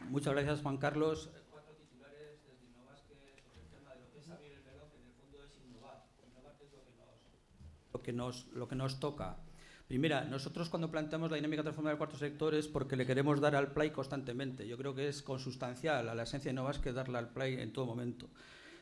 Muchas gracias, Juan Carlos. Cuatro titulares desde Innovasque sobre el tema de lo que es abrir el melón, que en el fondo es innovar. Innovar, que es lo que nos toca. Primera, nosotros cuando planteamos la dinámica transformadora del cuarto sector es porque le queremos dar al play constantemente. Yo creo que es consustancial a la esencia de Innovasque darle al play en todo momento.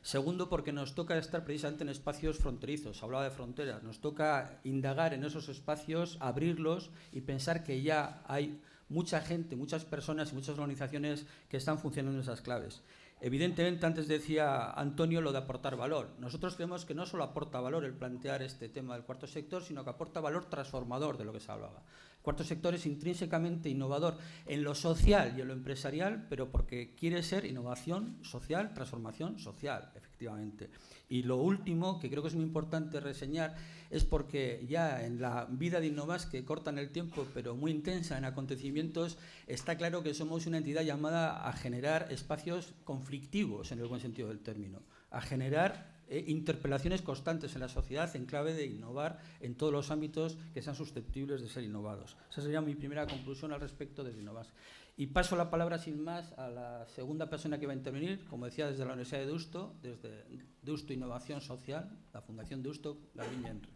Segundo, porque nos toca estar precisamente en espacios fronterizos. Hablaba de fronteras. Nos toca indagar en esos espacios, abrirlos y pensar que ya hay mucha gente, muchas personas y muchas organizaciones que están funcionando en esas claves. Evidentemente, antes decía Antonio lo de aportar valor. Nosotros creemos que no solo aporta valor el plantear este tema del cuarto sector, sino que aporta valor transformador de lo que se hablaba. El cuarto sector es intrínsecamente innovador en lo social y en lo empresarial, pero porque quiere ser innovación social, transformación social, efectivamente. Y lo último, que creo que es muy importante reseñar, es porque ya en la vida de Innovasque, corta en el tiempo, pero muy intensa en acontecimientos, está claro que somos una entidad llamada a generar espacios conflictivos, en el buen sentido del término, a generar interpelaciones constantes en la sociedad en clave de innovar en todos los ámbitos que sean susceptibles de ser innovados. Esa sería mi primera conclusión al respecto de Innovasque. Y paso la palabra sin más a la segunda persona que va a intervenir, como decía, desde la Universidad de Deusto, desde Deusto Innovación Social, la Fundación Deusto, Garbiñe Enre.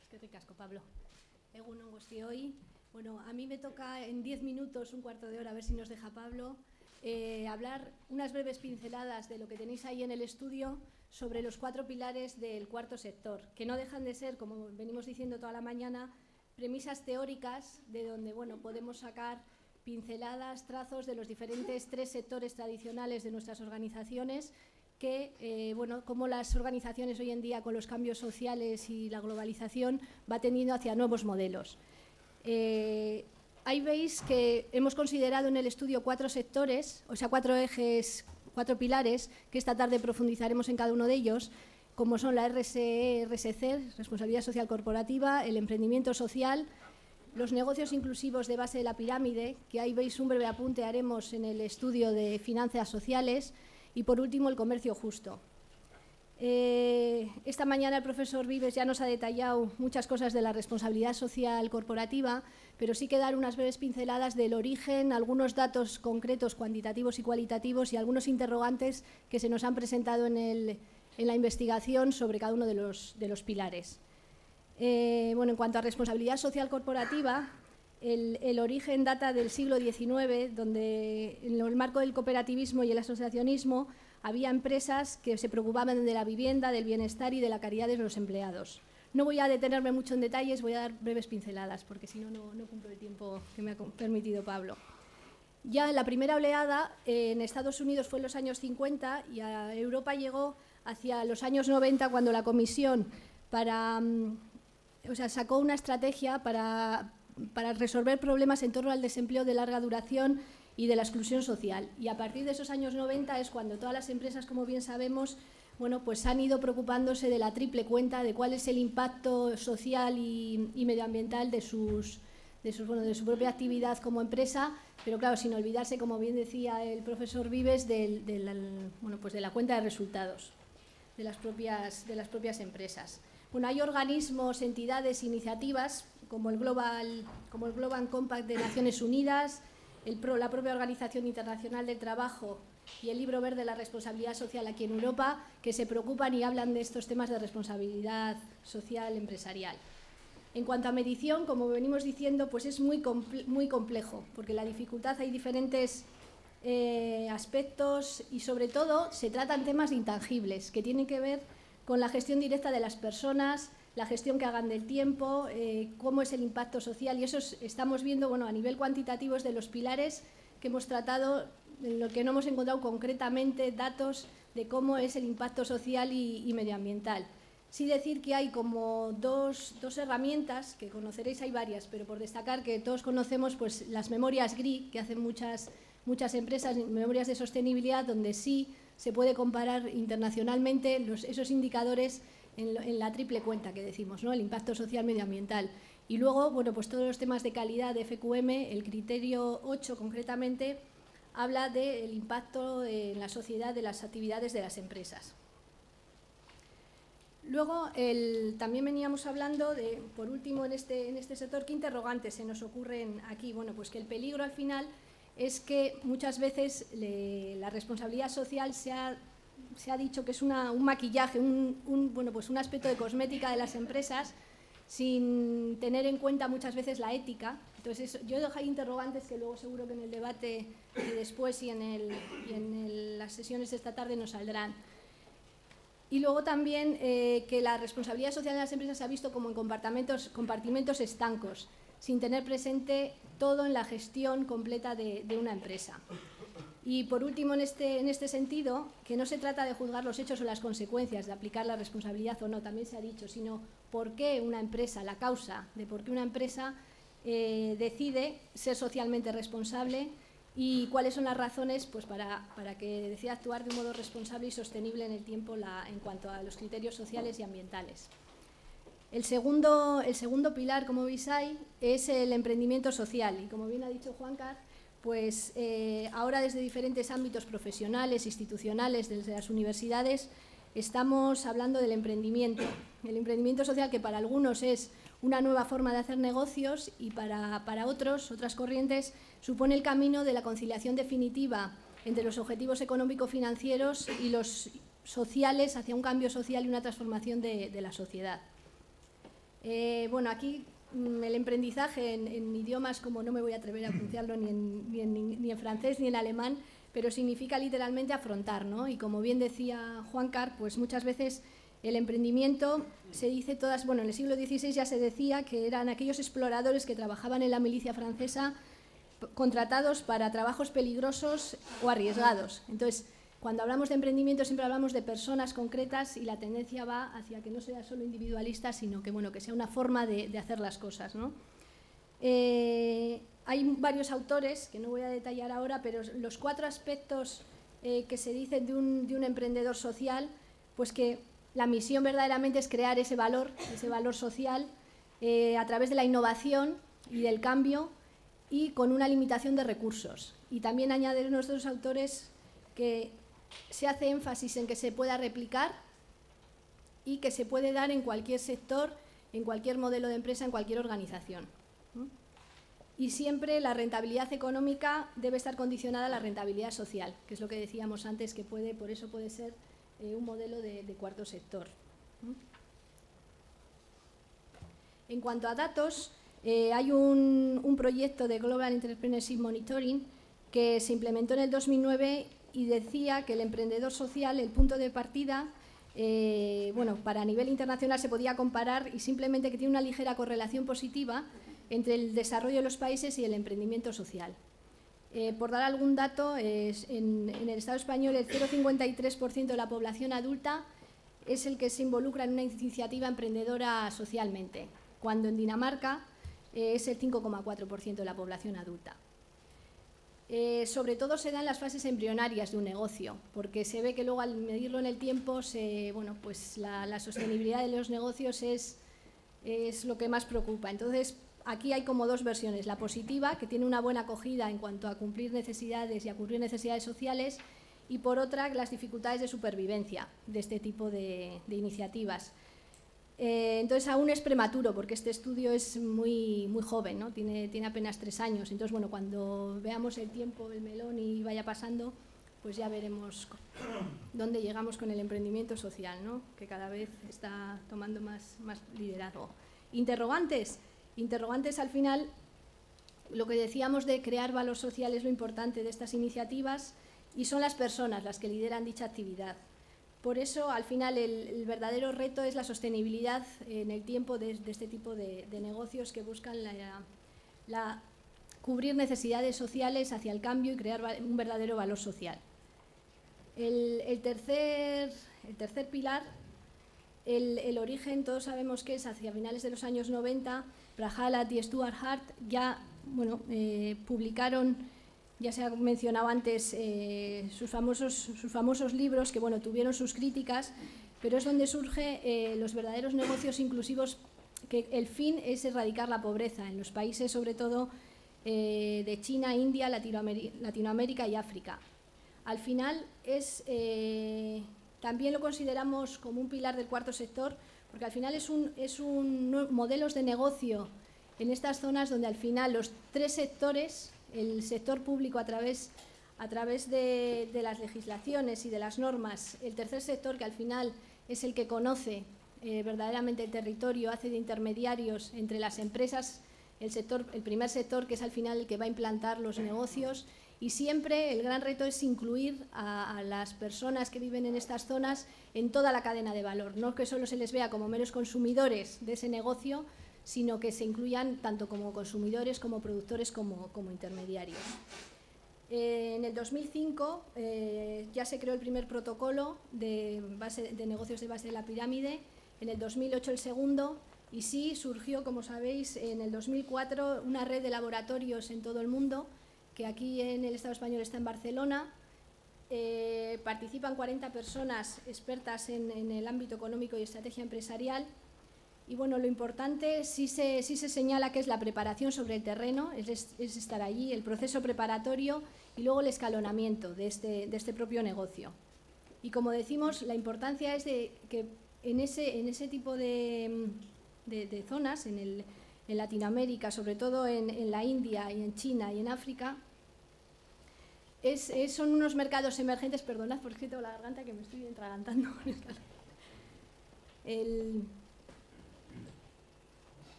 Es que ricasco, Pablo. Egunon guztioi. Bueno, a mí me toca en 10 minutos, un cuarto de hora, a ver si nos deja Pablo, hablar unas breves pinceladas de lo que tenéis ahí en el estudio sobre los 4 pilares del cuarto sector, que no dejan de ser, como venimos diciendo toda la mañana, premisas teóricas de donde podemos sacar pinceladas, trazos de los diferentes 3 sectores tradicionales de nuestras organizaciones que, cómo las organizaciones hoy en día con los cambios sociales y la globalización va tendiendo hacia nuevos modelos. Ahí veis que hemos considerado en el estudio 4 sectores, o sea, 4 ejes, 4 pilares, que esta tarde profundizaremos en cada uno de ellos, como son la RSC, Responsabilidad Social Corporativa, el emprendimiento social, los negocios inclusivos de base de la pirámide, que ahí veis un breve apunte haremos en el estudio de finanzas sociales, y por último el comercio justo. Esta mañana el profesor Vives ya nos ha detallado muchas cosas de la responsabilidad social corporativa, pero sí que dar unas breves pinceladas del origen, algunos datos concretos cuantitativos y cualitativos y algunos interrogantes que se nos han presentado en la investigación sobre cada uno de los pilares. En cuanto a responsabilidad social corporativa, el origen data del siglo XIX, donde en el marco del cooperativismo y el asociacionismo había empresas que se preocupaban de la vivienda, del bienestar y de la calidad de los empleados. No voy a detenerme mucho en detalles, voy a dar breves pinceladas, porque si no, no cumplo el tiempo que me ha permitido Pablo. Ya en la primera oleada en Estados Unidos fue en los años 50 y a Europa llegó hacia los años 90 cuando la Comisión sacó una estrategia para resolver problemas en torno al desempleo de larga duración y de la exclusión social. Y a partir de esos años 90 es cuando todas las empresas, como bien sabemos, pues han ido preocupándose de la triple cuenta, de cuál es el impacto social y medioambiental de su propia actividad como empresa, pero claro, sin olvidarse, como bien decía el profesor Vives, de la cuenta de resultados de las propias empresas. Hay organismos, entidades, iniciativas como el Global Compact de Naciones Unidas, la propia Organización Internacional del Trabajo y el Libro Verde de la Responsabilidad Social aquí en Europa, que se preocupan y hablan de estos temas de responsabilidad social empresarial. En cuanto a medición, como venimos diciendo, pues es muy complejo, porque la dificultad hay diferentes aspectos y sobre todo se tratan temas intangibles que tienen que ver con la gestión directa de las personas, la gestión que hagan del tiempo, cómo es el impacto social, y eso estamos viendo a nivel cuantitativo es de los pilares que hemos tratado, en lo que no hemos encontrado concretamente datos de cómo es el impacto social y medioambiental. Sí decir que hay como dos herramientas, que conoceréis, hay varias, pero por destacar que todos conocemos pues las memorias GRI, que hacen muchas empresas, memorias de sostenibilidad, donde sí se puede comparar internacionalmente esos indicadores en la triple cuenta que decimos, ¿no? El impacto social medioambiental. Y luego, pues todos los temas de calidad de FQM, el criterio 8 concretamente, habla del impacto en la sociedad de las actividades de las empresas. Luego, también veníamos hablando de, por último, en este sector, ¿qué interrogantes se nos ocurren aquí? Pues que el peligro al final es que muchas veces la responsabilidad social se ha dicho que es un maquillaje, bueno, pues un aspecto de cosmética de las empresas, sin tener en cuenta muchas veces la ética. Entonces, yo dejo ahí interrogantes que luego seguro que en el debate y después y en las sesiones de esta tarde nos saldrán. Y luego también que la responsabilidad social de las empresas se ha visto como en compartimentos estancos, sin tener presente todo en la gestión completa de una empresa. Y por último, en este sentido, que no se trata de juzgar los hechos o las consecuencias de aplicar la responsabilidad o no, también se ha dicho, sino por qué una empresa, la causa de por qué una empresa decide ser socialmente responsable y cuáles son las razones pues, para que decida actuar de un modo responsable y sostenible en el tiempo en cuanto a los criterios sociales y ambientales. El segundo pilar, como veis ahí, es el emprendimiento social y, como bien ha dicho Juancar, pues ahora desde diferentes ámbitos profesionales, institucionales, desde las universidades, estamos hablando del emprendimiento. El emprendimiento social, que para algunos es una nueva forma de hacer negocios y para otras corrientes, supone el camino de la conciliación definitiva entre los objetivos económico-financieros y los sociales hacia un cambio social y una transformación de la sociedad. Bueno, aquí el emprendizaje en idiomas como no me voy a atrever a pronunciarlo ni en francés ni en alemán, pero significa literalmente afrontar, ¿no? Y como bien decía Juancar, pues muchas veces el emprendimiento se dice bueno, en el siglo XVI ya se decía que eran aquellos exploradores que trabajaban en la milicia francesa contratados para trabajos peligrosos o arriesgados. Entonces, cuando hablamos de emprendimiento siempre hablamos de personas concretas y la tendencia va hacia que no sea solo individualista, sino que, bueno, que sea una forma de hacer las cosas, ¿no? Hay varios autores, que no voy a detallar ahora, pero los 4 aspectos que se dicen de un emprendedor social, pues que la misión verdaderamente es crear ese valor social a través de la innovación y del cambio y con una limitación de recursos. Y también añaden nuestros autores que se hace énfasis en que se pueda replicar y que se puede dar en cualquier sector, en cualquier modelo de empresa, en cualquier organización. Y siempre la rentabilidad económica debe estar condicionada a la rentabilidad social, que es lo que decíamos antes, que por eso puede ser un modelo de cuarto sector. En cuanto a datos, hay un proyecto de Global Entrepreneurship Monitoring que se implementó en el 2009 y decía que el emprendedor social, el punto de partida, bueno, para nivel internacional se podía comparar y simplemente que tiene una ligera correlación positiva entre el desarrollo de los países y el emprendimiento social. Por dar algún dato, en el Estado español el 0,53% de la población adulta es el que se involucra en una iniciativa emprendedora socialmente, cuando en Dinamarca es el 5,4% de la población adulta. Sobre todo se da en las fases embrionarias de un negocio, porque se ve que luego al medirlo en el tiempo, bueno, pues la sostenibilidad de los negocios es lo que más preocupa. Entonces, aquí hay como 2 versiones, la positiva, que tiene una buena acogida en cuanto a cumplir necesidades y a cubrir necesidades sociales, y por otra, las dificultades de supervivencia de este tipo de iniciativas. Entonces aún es prematuro porque este estudio es muy joven, ¿no? Tiene apenas 3 años. Entonces, bueno, cuando veamos el tiempo, el melón y vaya pasando, pues ya veremos dónde llegamos con el emprendimiento social, ¿no? Que cada vez está tomando más liderazgo. Interrogantes al final, lo que decíamos de crear valor social es lo importante de estas iniciativas y son las personas las que lideran dicha actividad. Por eso, al final, el verdadero reto es la sostenibilidad en el tiempo de este tipo de negocios que buscan cubrir necesidades sociales hacia el cambio y crear un verdadero valor social. El tercer pilar, el origen, todos sabemos que es hacia finales de los años 90, Prahalat y Stuart Hart ya publicaron, ya se ha mencionado antes, sus famosos libros que, bueno, tuvieron sus críticas, pero es donde surge los verdaderos negocios inclusivos, que el fin es erradicar la pobreza en los países, sobre todo de China, India, Latinoamérica y África. Al final también lo consideramos como un pilar del cuarto sector, porque al final es modelos de negocio en estas zonas donde al final los 3 sectores el sector público a través de las legislaciones y de las normas, el tercer sector, que al final es el que conoce verdaderamente el territorio, hace de intermediarios entre las empresas, el primer sector, que es al final el que va a implantar los negocios, y siempre el gran reto es incluir a las personas que viven en estas zonas en toda la cadena de valor, no que solo se les vea como meros consumidores de ese negocio, sino que se incluyan tanto como consumidores, como productores, como intermediarios. En el 2005 ya se creó el primer protocolo de negocios de base de la pirámide, en el 2008 el segundo, y sí surgió, como sabéis, en el 2004 una red de laboratorios en todo el mundo, que aquí en el Estado español está en Barcelona. Participan 40 personas expertas en el ámbito económico y estrategia empresarial. Y bueno, lo importante sí se señala que es la preparación sobre el terreno, es estar allí, el proceso preparatorio y luego el escalonamiento de este propio negocio. Y como decimos, la importancia es de que en ese tipo de zonas, en Latinoamérica, sobre todo en la India y en China y en África, son unos mercados emergentes. Perdonad porque tengo la garganta que me estoy entragantando con el calor.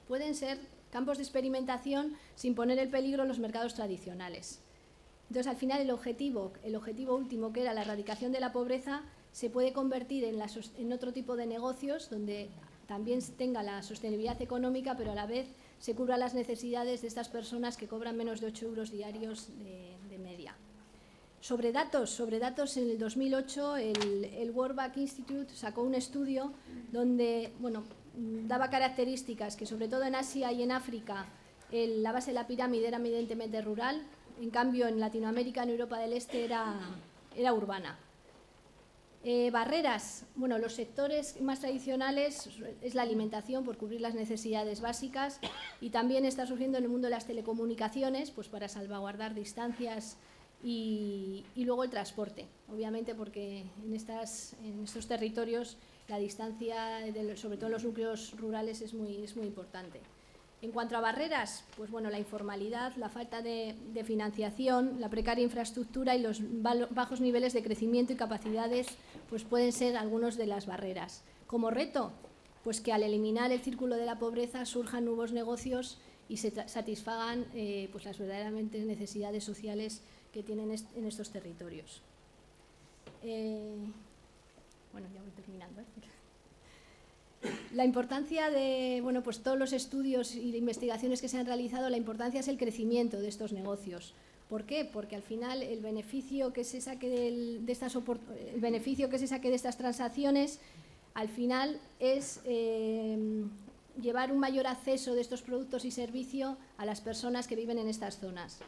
Pueden ser campos de experimentación sin poner en peligro los mercados tradicionales. Entonces, al final, el objetivo último, que era la erradicación de la pobreza, se puede convertir en otro tipo de negocios donde también tenga la sostenibilidad económica, pero a la vez se cubra las necesidades de estas personas que cobran menos de 8 euros diarios de media. Sobre datos, en el 2008 el World Bank Institute sacó un estudio donde daba características que, sobre todo en Asia y en África, la base de la pirámide era evidentemente rural, en cambio en Latinoamérica, en Europa del Este, era urbana. Barreras, los sectores más tradicionales es la alimentación, por cubrir las necesidades básicas, y también está surgiendo en el mundo de las telecomunicaciones, pues para salvaguardar distancias, y luego el transporte, obviamente, porque en estos territorios la distancia, sobre todo en los núcleos rurales, es muy importante. En cuanto a barreras, pues la informalidad, la falta de financiación, la precaria infraestructura y los bajos niveles de crecimiento y capacidades, pues pueden ser algunas de las barreras. Como reto, pues que al eliminar el círculo de la pobreza surjan nuevos negocios y se satisfagan pues las verdaderamente necesidades sociales que tienen en estos territorios. Ya voy terminando. La importancia de pues todos los estudios y de investigaciones que se han realizado, la importancia es el crecimiento de estos negocios. ¿Por qué? Porque al final el beneficio que se saque de estas transacciones, al final es llevar un mayor acceso de estos productos y servicios a las personas que viven en estas zonas.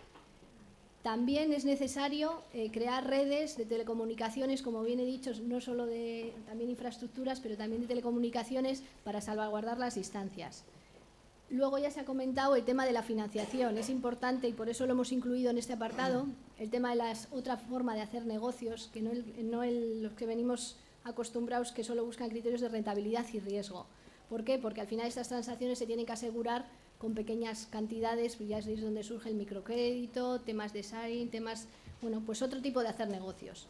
También es necesario crear redes de telecomunicaciones, como bien he dicho, no solo también infraestructuras, pero también de telecomunicaciones para salvaguardar las distancias. Luego ya se ha comentado el tema de la financiación. Es importante, y por eso lo hemos incluido en este apartado, el tema de otra forma de hacer negocios, que no los que venimos acostumbrados, que solo buscan criterios de rentabilidad y riesgo. ¿Por qué? Porque al final estas transacciones se tienen que asegurar con pequeñas cantidades, ya es donde surge el microcrédito, temas de sharing, pues otro tipo de hacer negocios.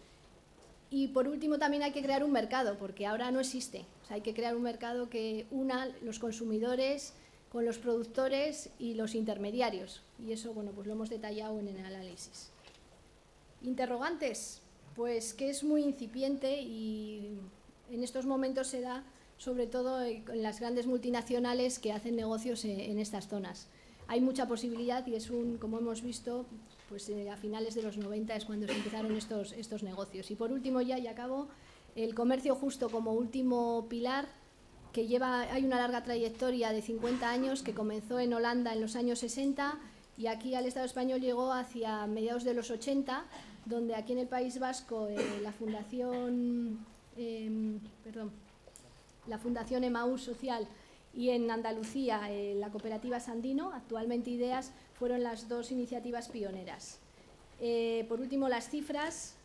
Y por último también hay que crear un mercado, porque ahora no existe. O sea, hay que crear un mercado que una los consumidores con los productores y los intermediarios. Y eso, pues lo hemos detallado en el análisis. Interrogantes, pues que es muy incipiente y en estos momentos se da sobre todo en las grandes multinacionales que hacen negocios en estas zonas. Hay mucha posibilidad y como hemos visto, pues a finales de los 90 es cuando se empezaron estos negocios. Y por último, ya acabo, el comercio justo como último pilar, que hay una larga trayectoria de 50 años, que comenzó en Holanda en los años 60 y aquí al Estado español llegó hacia mediados de los 80, donde aquí en el País Vasco la Fundación Emaús Social, y en Andalucía la cooperativa Sandino, actualmente Ideas, fueron las dos iniciativas pioneras. Por último, las cifras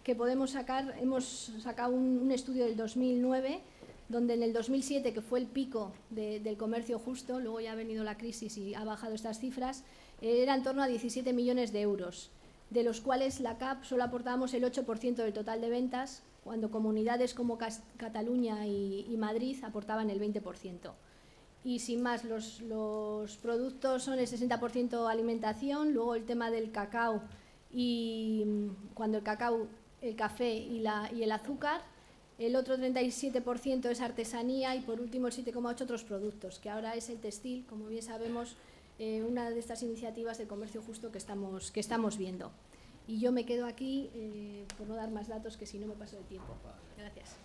que podemos sacar, hemos sacado un estudio del 2009 donde en el 2007, que fue el pico del comercio justo, luego ya ha venido la crisis y ha bajado estas cifras, era en torno a 17 millones de euros, de los cuales la CAP solo aportábamos el 8% del total de ventas, cuando comunidades como Cataluña y Madrid aportaban el 20%. Y sin más, los productos son el 60% alimentación, luego el tema del cacao, y cuando el cacao, el café y el azúcar, el otro 37% es artesanía y por último el 7,8% otros productos, que ahora es el textil, como bien sabemos, una de estas iniciativas de comercio justo que estamos viendo. Y yo me quedo aquí por no dar más datos, que si no me paso de tiempo. Gracias.